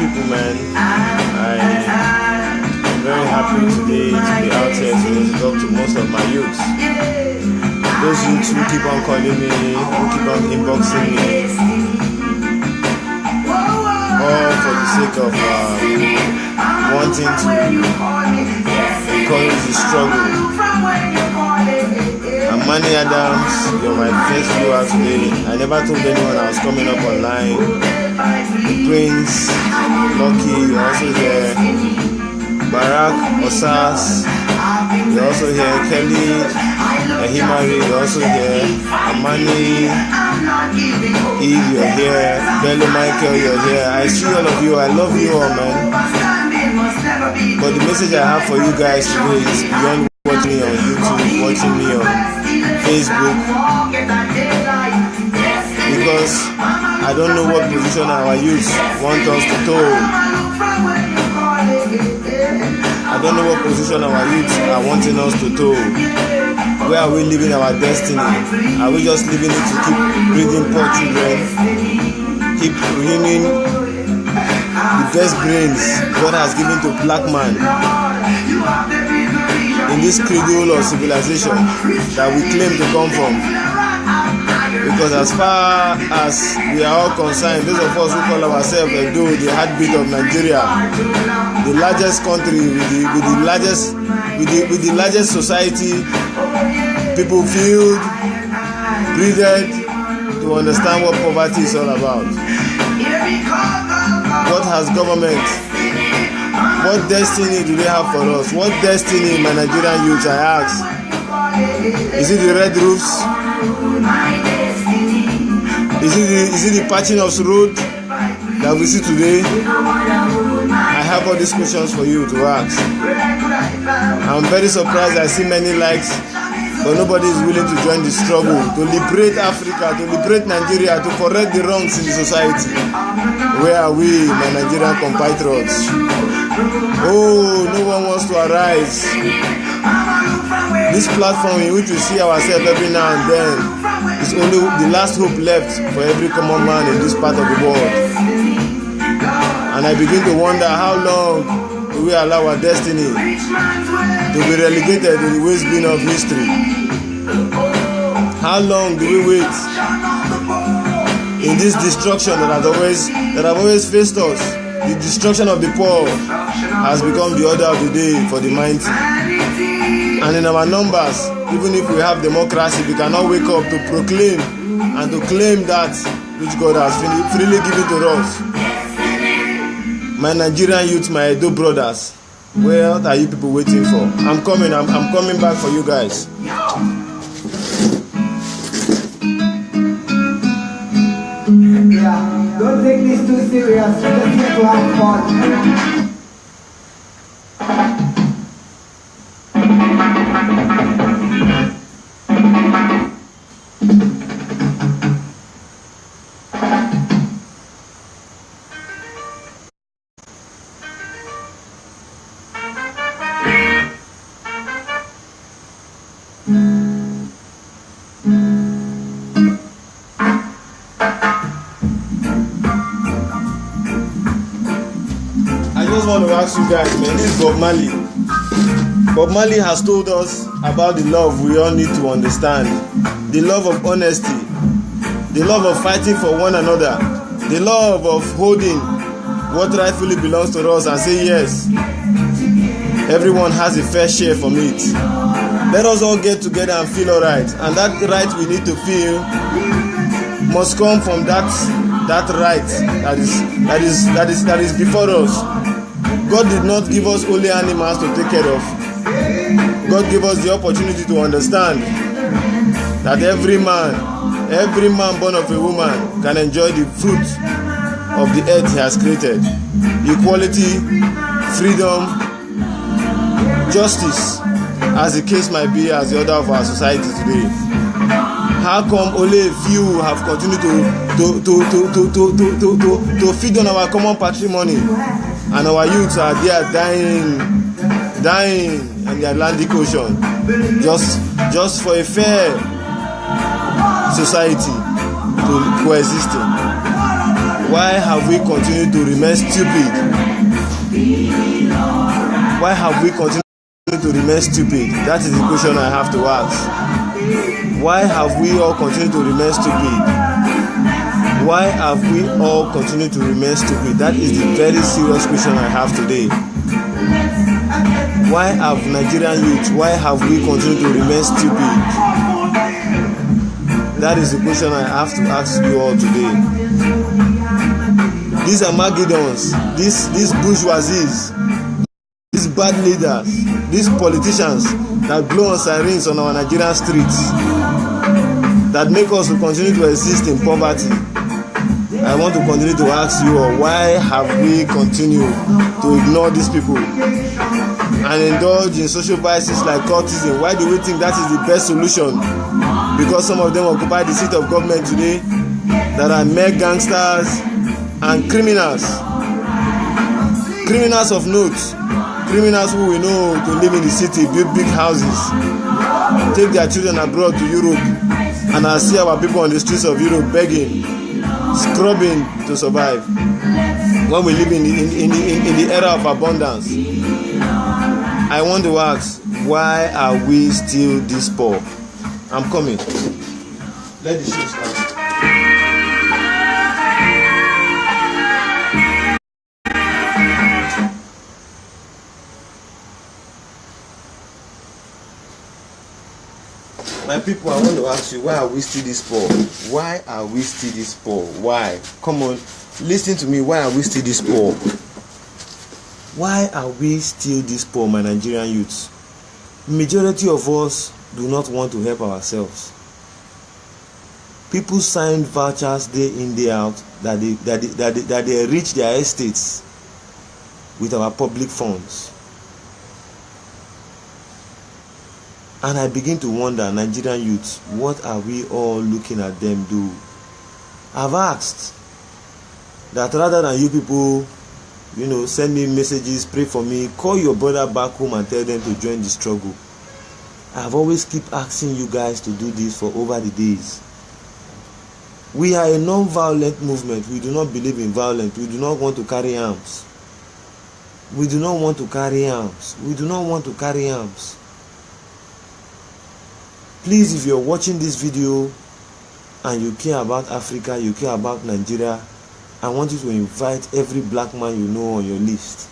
people, man. I'm very happy today to be out here to talk to most of my youths. Those youths who keep on calling me, who keep on inboxing me, all for the sake of wanting to encourage the struggle. I'm Manny Adams, you're my first viewer today. I never told anyone I was coming up online. The Prince, Lucky, you're also here. Barack, Osas, you're also here. Kelly, Himari, you're also here. Amani, Eve, you're here. Bello Michael, you're here. I see all of you. I love you all, man. But the message I have for you guys today is beyond watching me on YouTube, watching me on Facebook, because I don't know what position our youth want us to toe. I don't know what position our youth are wanting us to toe. Where are we living our destiny? Are we just living it to keep breeding poor children, keep ruining the best brains God has given to black man in this cradle of civilization that we claim to come from? Because as far as we are all concerned, those of us who call ourselves the heartbeat of Nigeria, the largest country with the largest society, people feel breathed to understand what poverty is all about. What has government? What destiny do they have for us? What destiny, my Nigerian youth, I ask? Is it the red roofs? Is it the patching of the road that we see today? I have all these questions for you to ask. I'm very surprised I see many likes, but nobody is willing to join the struggle to liberate Africa, to liberate Nigeria, to correct the wrongs in the society. Where are we, my Nigerian compatriots? Oh, no one wants to arise. This platform in which we see ourselves every now and then is only the last hope left for every common man in this part of the world. And I begin to wonder, how long will we allow our destiny to be relegated to the waste bin of history? How long do we wait in this destruction that have always faced us? The destruction of the poor has become the order of the day for the mighty. And in our numbers, even if we have democracy, we cannot wake up to proclaim and to claim that which God has freely given to us. My Nigerian youth, my Edo brothers, what are you people waiting for? I'm coming back for you guys. Yeah, don't take this too serious. Just here to have fun. I just want to ask you guys, man, this is Bob Marley. Bob Marley has told us about the love we all need to understand. The love of honesty, the love of fighting for one another, the love of holding what rightfully belongs to us and say yes, everyone has a fair share from it. Let us all get together and feel alright, and that right we need to feel must come from that right that is before us. God did not give us only animals to take care of. God gave us the opportunity to understand that every man born of a woman can enjoy the fruit of the earth he has created. Equality, freedom, justice, as the case might be, as the order of our society today. How come only a few have continued to feed on our common patrimony, and our youths are there dying in the Atlantic Ocean just for a fair society to coexisting? Why have we continued to remain stupid? Why have we continued to remain stupid? That is the question I have to ask. Why have we all continued to remain stupid? Why have we all continued to remain stupid? That is the very serious question I have today. Why have Nigerian youth, why have we continued to remain stupid? That is the question I have to ask you all today. These are Magidons, these bourgeoisies, these bad leaders, these politicians that blow on sirens on our Nigerian streets, that make us to continue to exist in poverty. I want to continue to ask you all, why have we continued to ignore these people and indulge in social vices like cultism? Why do we think that is the best solution? Because some of them occupy the seat of government today that are mere gangsters and criminals of note, criminals who we know to live in the city, build big houses, take their children abroad to Europe, and I see our people on the streets of Europe begging, scrubbing to survive, when we live in the era of abundance. I want to ask, why are we still this poor? I'm coming. Let the show start. My people, I want to ask you, why are we still this poor? Why are we still this poor? Why? Come on, listen to me. Why are we still this poor? Why are we still this poor, my Nigerian youths? Majority of us do not want to help ourselves. People sign vouchers day in, day out that they reach their estates with our public funds. And I begin to wonder, Nigerian youths, what are we all looking at them do? I've asked that rather than you people, send me messages, pray for me, call your brother back home and tell them to join the struggle. I've always keep asking you guys to do this for over the days. We are a non-violent movement. We do not believe in violence. We do not want to carry arms. We do not want to carry arms. We do not want to carry arms. Please, if you're watching this video and you care about Africa, you care about Nigeria, I want you to invite every black man you know on your list.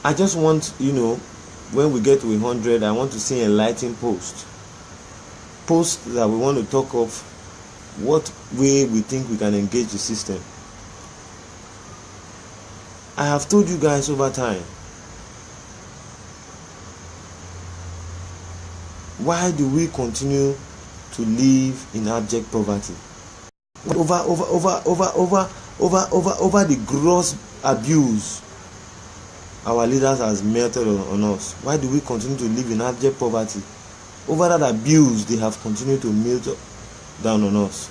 I just want, when we get to 100, I want to see a enlightening post that we want to talk of what way we think we can engage the system. I have told you guys over time, why do we continue to live in abject poverty? Over the gross abuse our leaders has melted on us. Why do we continue to live in abject poverty? Over that abuse they have continued to melt down on us.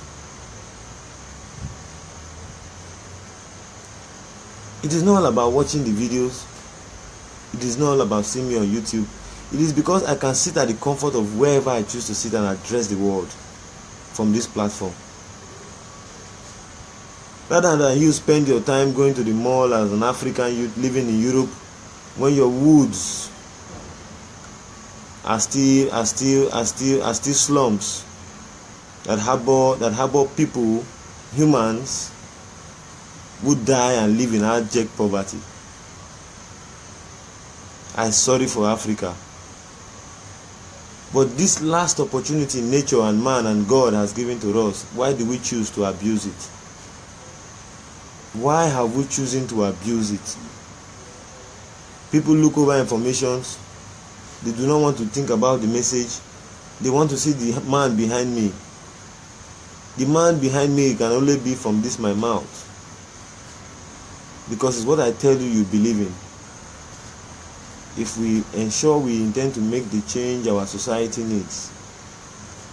It is not all about watching the videos. It is not all about seeing me on YouTube. It is because I can sit at the comfort of wherever I choose to sit and address the world from this platform. Rather than you spend your time going to the mall as an African youth living in Europe, when your woods are still slums that harbor people, humans, who die and live in abject poverty. I'm sorry for Africa. But this last opportunity nature and man and God has given to us, why do we choose to abuse it? Why have we chosen to abuse it? People look over informations. They do not want to think about the message. They want to see the man behind me. The man behind me can only be from this my mouth. Because it's what I tell you, you believe in. If we ensure we intend to make the change our society needs,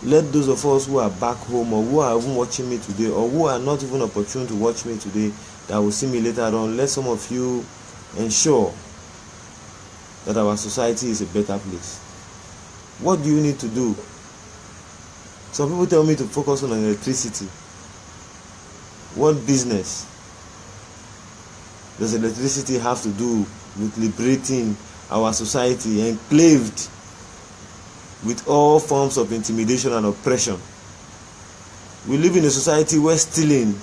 let those of us who are back home or who are even watching me today or who are not even opportune to watch me today that will see me later on, let some of you ensure that our society is a better place. What do you need to do? Some people tell me to focus on electricity. What business does electricity have to do with liberating our society enclaved with all forms of intimidation and oppression? We live in a society where stealing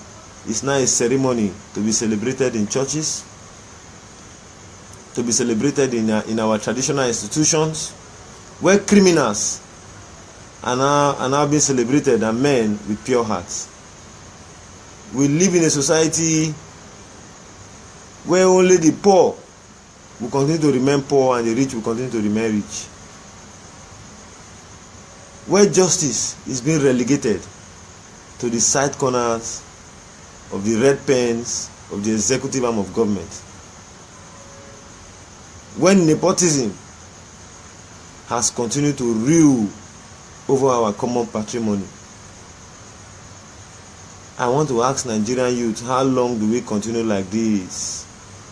is now a ceremony to be celebrated in churches, to be celebrated in our traditional institutions, where criminals are now being celebrated and men with pure hearts. We live in a society where only the poor will continue to remain poor and the rich will continue to remain rich. Where justice is being relegated to the side corners of the red pens of the executive arm of government. When nepotism has continued to rule over our common patrimony. I want to ask Nigerian youth, how long do we continue like this?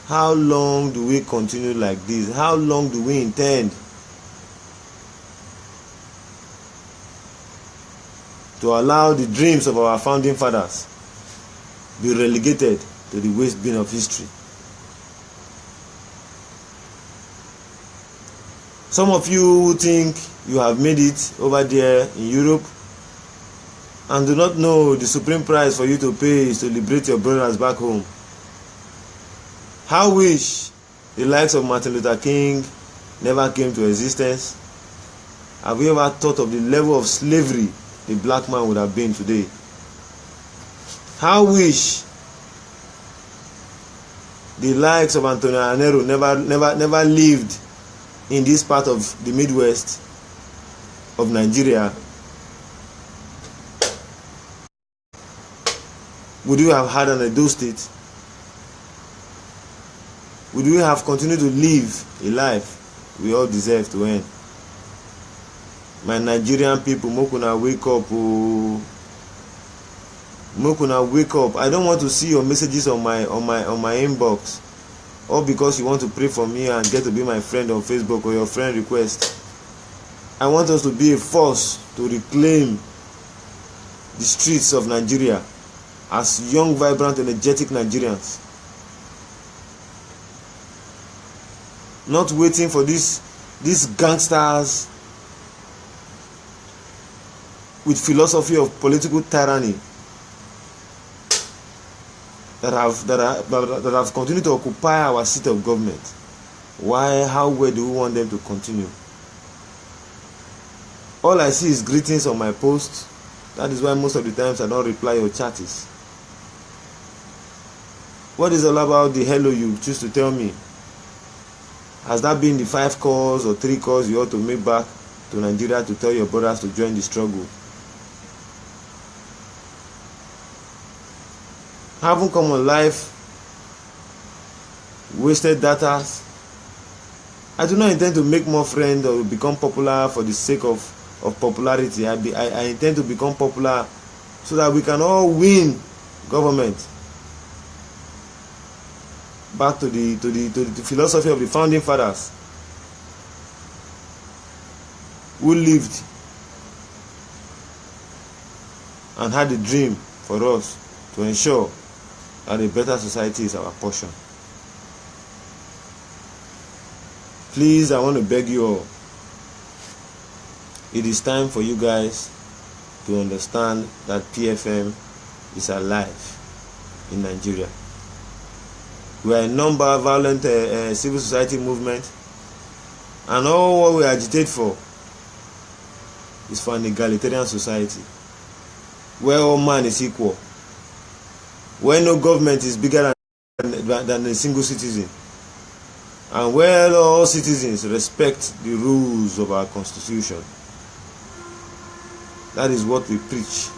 How long do we continue like this? How long do we intend to allow the dreams of our founding fathers be relegated to the waste bin of history? Some of you think you have made it over there in Europe and do not know the supreme price for you to pay is to liberate your brothers back home. How wish the likes of Martin Luther King never came to existence. Have you ever thought of the level of slavery the black man would have been today? How wish the likes of Antonio Anero never lived in this part of the Midwest of Nigeria. Would you have had an Edo State? Would we have continued to live a life we all deserve to end? My Nigerian people, Mokuna, wake up. Oh. Mokuna, wake up. I don't want to see your messages on my inbox. All because you want to pray for me and get to be my friend on Facebook or your friend request. I want us to be a force to reclaim the streets of Nigeria as young, vibrant, energetic Nigerians. Not waiting for these gangsters with philosophy of political tyranny that have continued to occupy our seat of government. Why? How well do we want them to continue? All I see is greetings on my post. That is why most of the times I don't reply your chatties. What is all about the hello you choose to tell me? Has that been the 5 calls or 3 calls you ought to make back to Nigeria to tell your brothers to join the struggle? Haven't come on live, wasted data. I do not intend to make more friends or become popular for the sake of popularity. I intend to become popular so that we can all win government. Back to the philosophy of the founding fathers who lived and had a dream for us to ensure that a better society is our portion. Please, I want to beg you all. It is time for you guys to understand that PFM is alive in Nigeria. We are a non-violent civil society movement, and all what we agitate for is for an egalitarian society where all man is equal, where no government is bigger than a single citizen, and where all citizens respect the rules of our constitution. That is what we preach.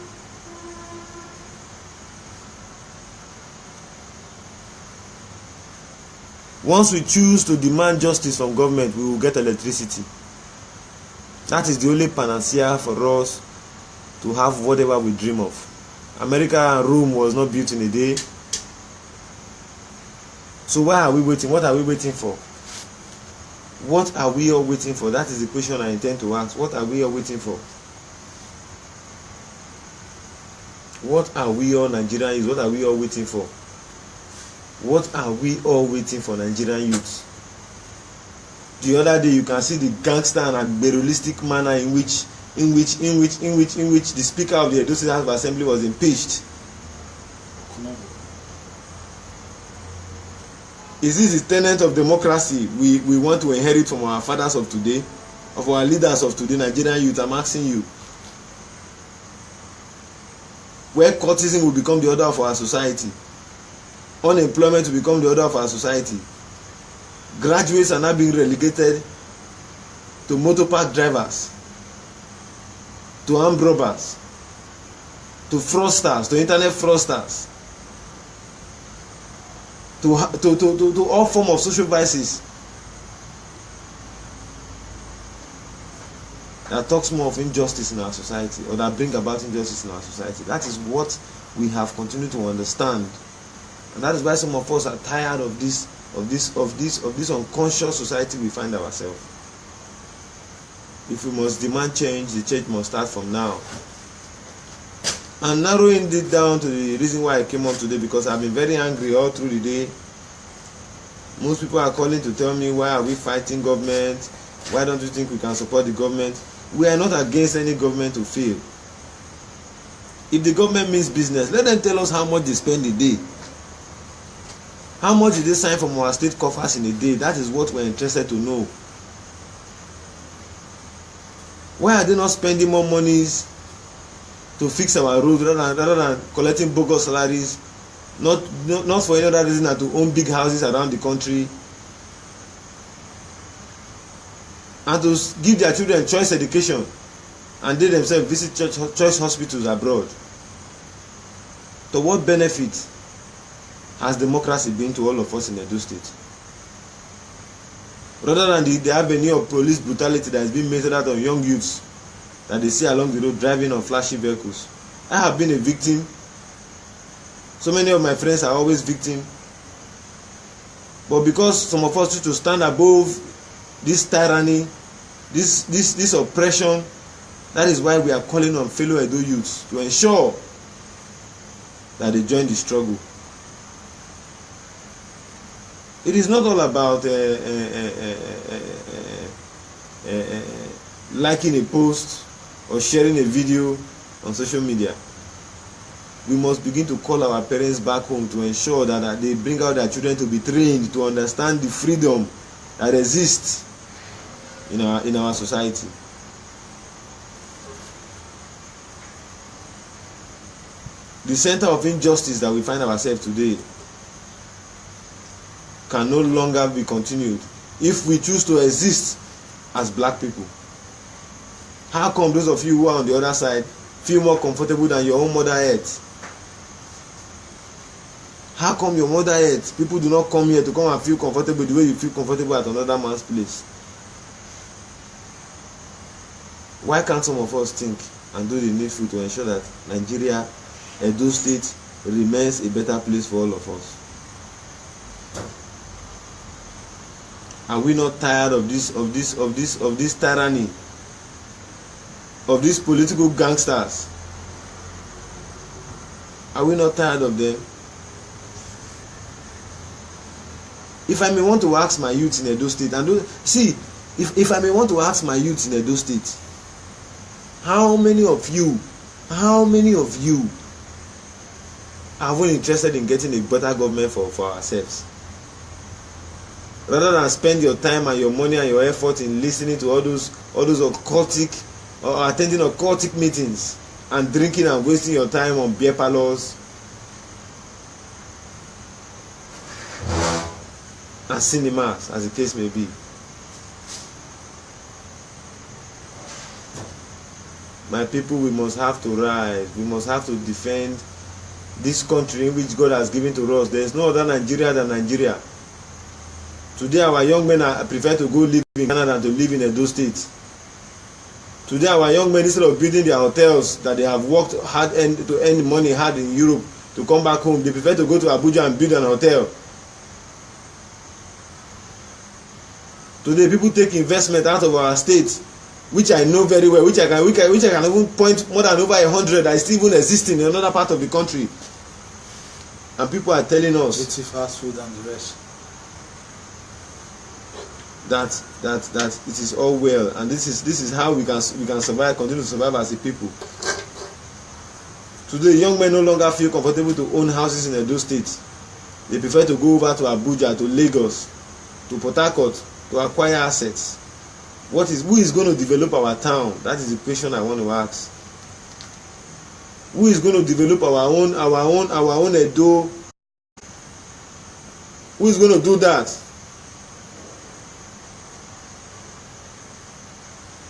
Once we choose to demand justice from government, we will get electricity. That is the only panacea for us to have whatever we dream of. America and Rome was not built in a day. So why are we waiting? What are we waiting for? What are we all waiting for? That is the question I intend to ask. What are we all waiting for? What are we all Nigerian youth? What are we all waiting for? What are we all waiting for, Nigerian youth? The other day you can see the gangster and agberulistic manner in which the Speaker of the Edo State House of Assembly was impeached. Is this the tenet of democracy we want to inherit from our fathers of today, of our leaders of today, Nigerian youth? I'm asking you. Where courtesan will become the order of our society, unemployment will become the order of our society. Graduates are now being relegated to motor park drivers, to armed robbers, to fraudsters, to internet fraudsters, to all forms of social vices. That talks more of injustice in our society, or that bring about injustice in our society. That is what we have continued to understand, and that is why some of us are tired of this unconscious society we find ourselves. If we must demand change, the change must start from now. And narrowing it down to the reason why I came up today, because I've been very angry all through the day. Most people are calling to tell me, why are we fighting government? Why don't you think we can support the government? We are not against any government to fail. If the government means business, let them tell us how much they spend a day. How much did they sign from our state coffers in a day? That is what we're interested to know. Why are they not spending more monies to fix our roads rather than collecting bogus salaries? Not for any other reason than to own big houses around the country, and to give their children choice education, and they themselves visit choice hospitals abroad. To what benefit has democracy been to all of us in Edo State? Rather than the avenue of police brutality that is being meted out on young youths that they see along the road driving on flashy vehicles. I have been a victim. So many of my friends are always victims. But because some of us need to stand above this tyranny, this oppression, that is why we are calling on fellow Edo youths to ensure that they join the struggle. It is not all about liking a post or sharing a video on social media. We must begin to call our parents back home to ensure that they bring out their children to be trained to understand the freedom that exists in our society. The center of injustice that we find ourselves today can no longer be continued if we choose to exist as black people. How come those of you who are on the other side feel more comfortable than your own mother earth? How come your mother earth, people do not come here to come and feel comfortable the way you feel comfortable at another man's place? Why can't some of us think and do the needful to ensure that Nigeria, Edo State, remains a better place for all of us? Are we not tired of this tyranny, of these political gangsters? Are we not tired of them? If I may want to ask my youth in Edo State, and if I may want to ask my youth in Edo State, how many of you are we interested in getting a better government for ourselves? Rather than spend your time and your money and your effort in listening to all those occultic or attending occultic meetings and drinking and wasting your time on beer parlors and cinemas, as the case may be. My people, we must have to rise. We must have to defend this country in which God has given to us. There is no other Nigeria than Nigeria. Today our young men prefer to go live in Canada than to live in Edo State. Today our young men, instead of building their hotels that they have worked hard to earn money hard in Europe to come back home, they prefer to go to Abuja and build an hotel. Today people take investment out of our state which I know very well, which I can even point more than over 100 that is still even existing in another part of the country, and people are telling us fast food and the rest. that it is all well, and this is how we can survive, continue to survive as a people. Today, young men no longer feel comfortable to own houses in Edo State. They prefer to go over to Abuja, to Lagos, to Port Harcourt to acquire assets. Who is going to develop our town? That is the question I want to ask. Who is going to develop our own Edo? Who is going to do that?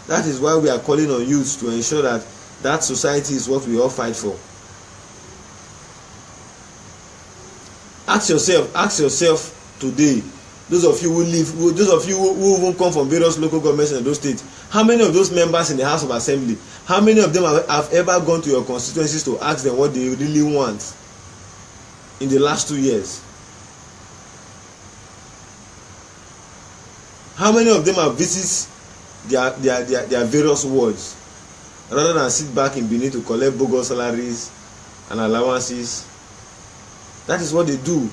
That is why we are calling on youth to ensure that society is what we all fight for. Ask yourself today, those of you who even come from various local governments in those states, how many of those members in the House of Assembly, how many of them have ever gone to your constituencies to ask them what they really want in the last 2 years? How many of them have visited their various wards rather than sit back in Benin to collect bogus salaries and allowances? That is what they do.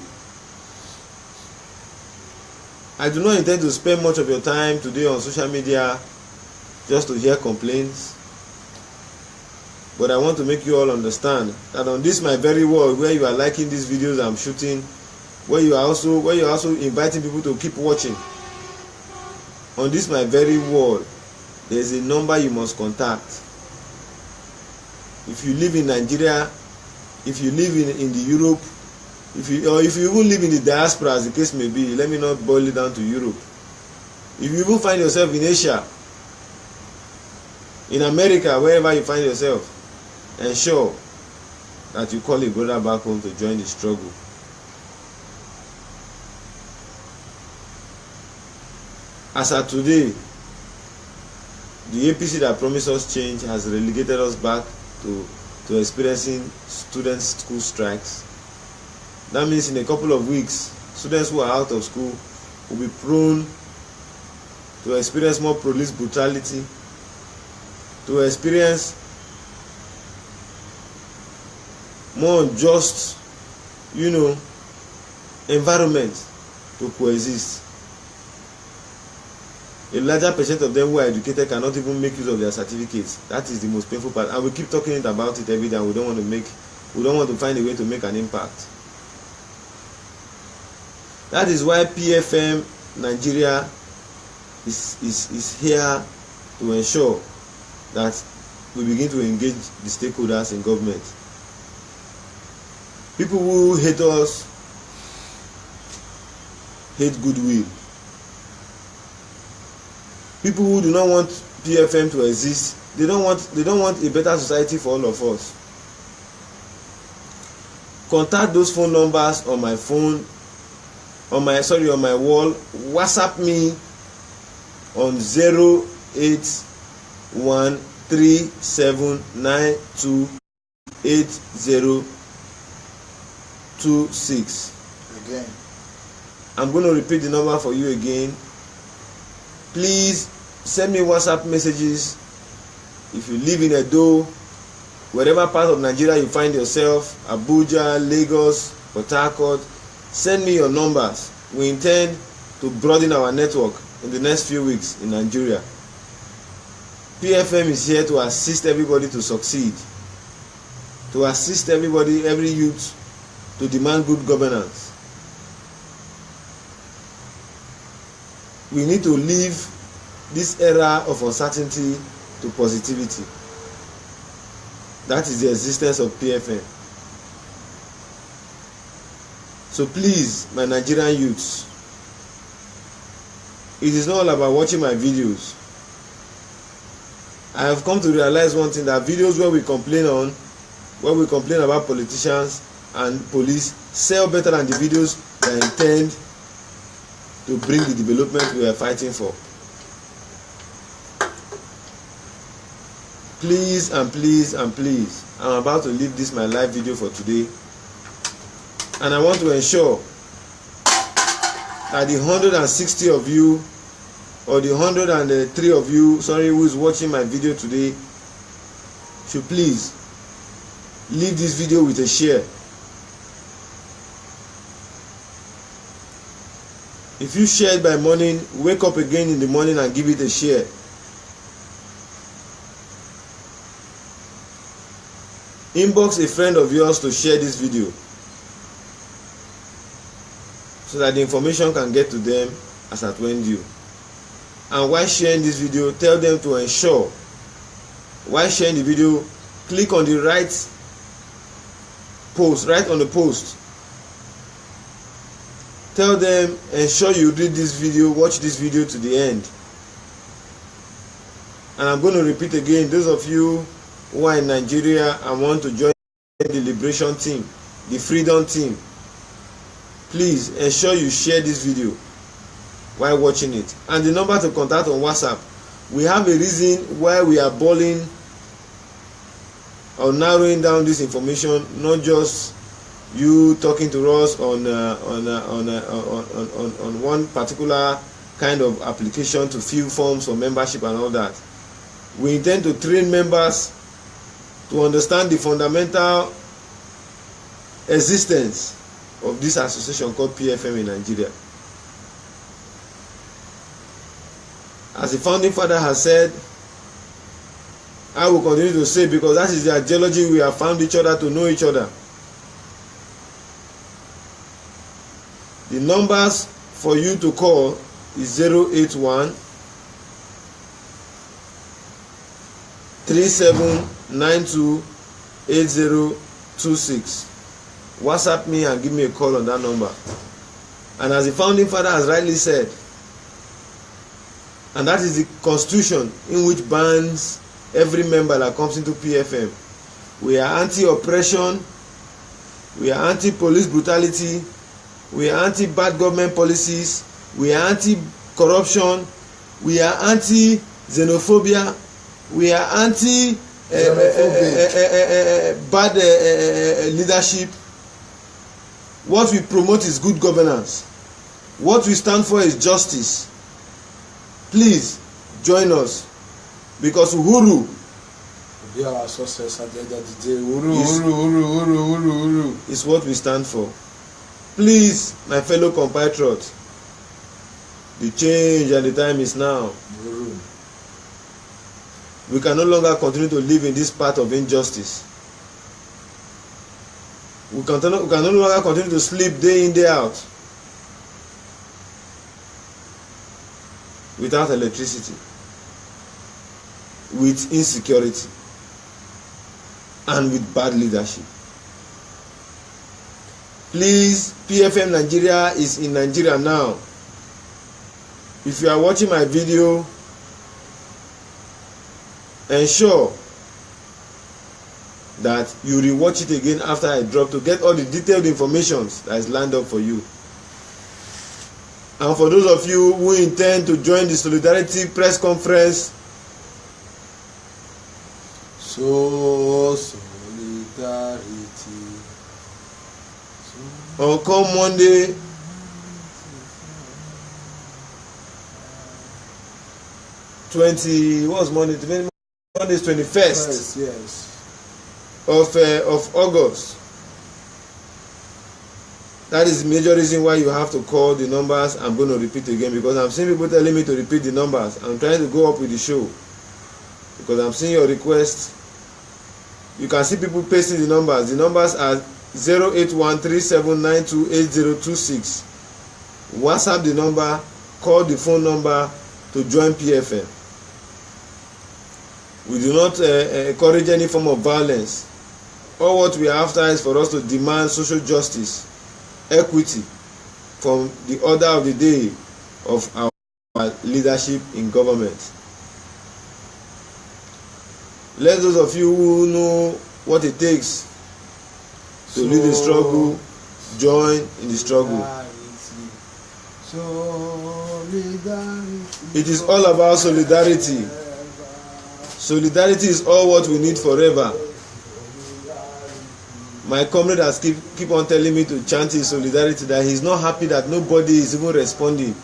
I do not intend to spend much of your time today on social media just to hear complaints, but I want to make you all understand that on this my very world, where you are liking these videos I'm shooting, where you are also inviting people to keep watching, on this my very world, there is a number you must contact. If you live in Nigeria, if you live in the Europe, if you even live in the diaspora, as the case may be, let me not boil it down to Europe. If you even find yourself in Asia, in America, wherever you find yourself, ensure that you call a brother back home to join the struggle. As at today, the APC that promised us change has relegated us back to experiencing student school strikes. That means in a couple of weeks, students who are out of school will be prone to experience more police brutality, to experience more unjust, environment to coexist. A larger percent of them who are educated cannot even make use of their certificates. That is the most painful part, and we keep talking about it every day, and we don't want to find a way to make an impact. That is why PFM Nigeria is here to ensure that we begin to engage the stakeholders in government. People who hate us hate goodwill. People who do not want PFM to exist, they don't want a better society for all of us. Contact those phone numbers on my phone, on my wall. WhatsApp me on 08137928026. Again, I'm going to repeat the number for you again. Please send me WhatsApp messages. If you live in Edo, wherever part of Nigeria you find yourself, Abuja, Lagos, Port Harcourt, send me your numbers. We intend to broaden our network in the next few weeks in Nigeria. PFM is here to assist everybody to succeed, to assist everybody, every youth, to demand good governance. We need to leave this era of uncertainty to positivity. That is the existence of PFM. So please, my Nigerian youths, it is not all about watching my videos. I have come to realize one thing, that videos where we complain about politicians and police sell better than the videos that intend to bring the development we are fighting for. Please and please and please, I'm about to leave this my live video for today, and I want to ensure that the 160 of you or the 103 of you, sorry, who is watching my video today, should please leave this video with a share. If you share it by morning, wake up again in the morning and give it a share. Inbox a friend of yours to share this video so that the information can get to them as at when due. And while sharing this video, tell them to ensure, while sharing the video, click on the right post, right on the post. Tell them, ensure you read this video, watch this video to the end. And I'm going to repeat again, those of you who are in Nigeria and want to join the liberation team, the freedom team, please ensure you share this video while watching it. And the number to contact on WhatsApp, we have a reason why we are boiling or narrowing down this information, not just you talking to us on one particular kind of application to fill forms for membership and all that. We intend to train members to understand the fundamental existence of this association called PFM in Nigeria. As the founding father has said, I will continue to say, because that is the ideology we have found each other to know each other. The numbers for you to call is 081 3792 8026. WhatsApp me and give me a call on that number. And as the founding father has rightly said, and that is the constitution in which bans every member that comes into PFM. We are anti-oppression, we are anti-police brutality, we are anti-bad government policies, we are anti-corruption, we are anti-xenophobia, we are anti-bad leadership. What we promote is good governance. What we stand for is justice. Please join us, because Uhuru be our success at the end of the day. Is what we stand for. Please, my fellow compatriots, the change and the time is now. We can no longer continue to live in this path of injustice. We can no longer continue to sleep day in, day out without electricity, with insecurity, and with bad leadership. Please, PFM Nigeria is in Nigeria now. If you are watching my video, ensure that you rewatch it again after I drop to get all the detailed information that is lined up for you. And for those of you who intend to join the Solidarity press conference, solidarity. on come Monday, Monday is 21st. Yes. Of August. That is the major reason why you have to call the numbers. I'm going to repeat again, because I'm seeing people telling me to repeat the numbers. I'm trying to go up with the show, because I'm seeing your request. You can see people pasting the numbers. The numbers are 08137928026. WhatsApp the number, call the phone number to join PFM. We do not encourage any form of violence. All what we are after is for us to demand social justice, equity from the order of the day of our leadership in government. Let those of you who know what it takes to lead the struggle join in the struggle. It is all about solidarity. Solidarity is all what we need forever. My comrade has keep on telling me to chant his solidarity, that he's not happy that nobody is even responding.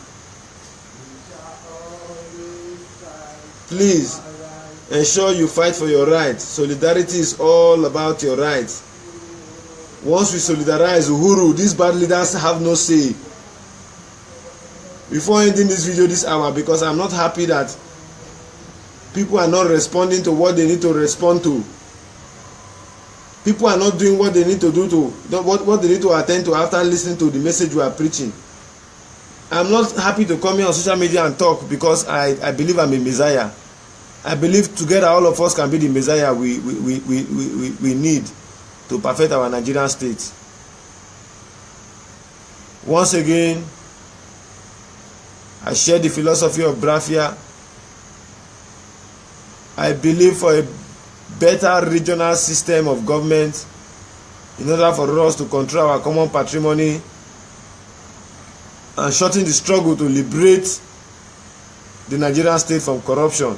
Please ensure you fight for your rights. Solidarity is all about your rights. Once we solidarize, Uhuru, these bad leaders have no say. Before ending this video this hour, because I'm not happy that people are not responding to what they need to respond to. People are not doing what they need to do what they need to attend to after listening to the message we are preaching. I'm not happy to come here on social media and talk because I believe I'm a Messiah. I believe together all of us can be the Messiah we need to perfect our Nigerian state. Once again, I share the philosophy of Brafia. I believe for a better regional system of government in order for us to control our common patrimony and shorten the struggle to liberate the Nigerian state from corruption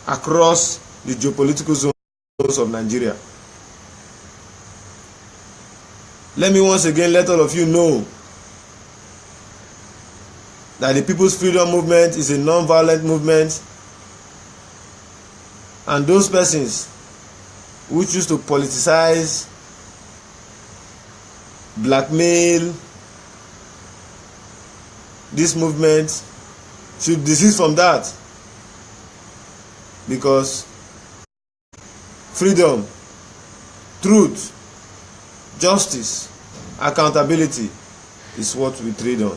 across the geopolitical zones of Nigeria. Let me once again let all of you know that the People's Freedom Movement is a non-violent movement, and those persons who choose to politicize, blackmail this movement should desist from that, because freedom, truth, justice, accountability is what we trade on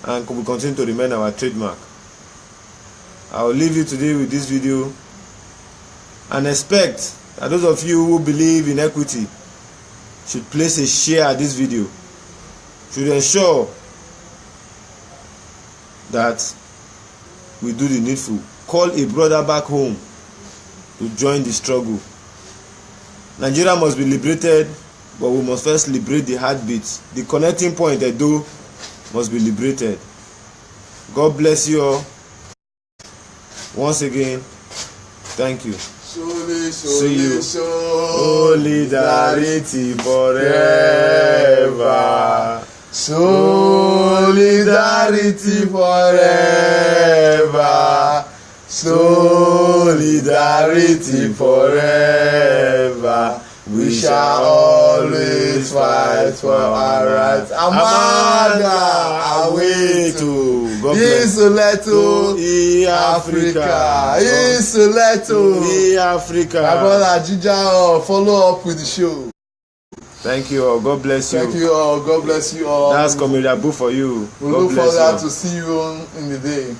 and will continue to remain our trademark. I will leave you today with this video and expect that those of you who believe in equity should place a share at this video, should ensure that we do the needful. Call a brother back home to join the struggle. Nigeria must be liberated, but we must first liberate the heartbeats. The connecting point, Edo, must be liberated. God bless you all. Once again, thank you. See you. Solidarity forever. Solidarity forever. Solidarity forever. We shall always fight for our rights. Amanda, away to Isoleto, Africa. Isoleto, Africa. My brother Jija, follow up with the show. Thank you all. God bless you. Thank you all. God bless you all. That's Comrade Abu for you. We look forward to see you in the day.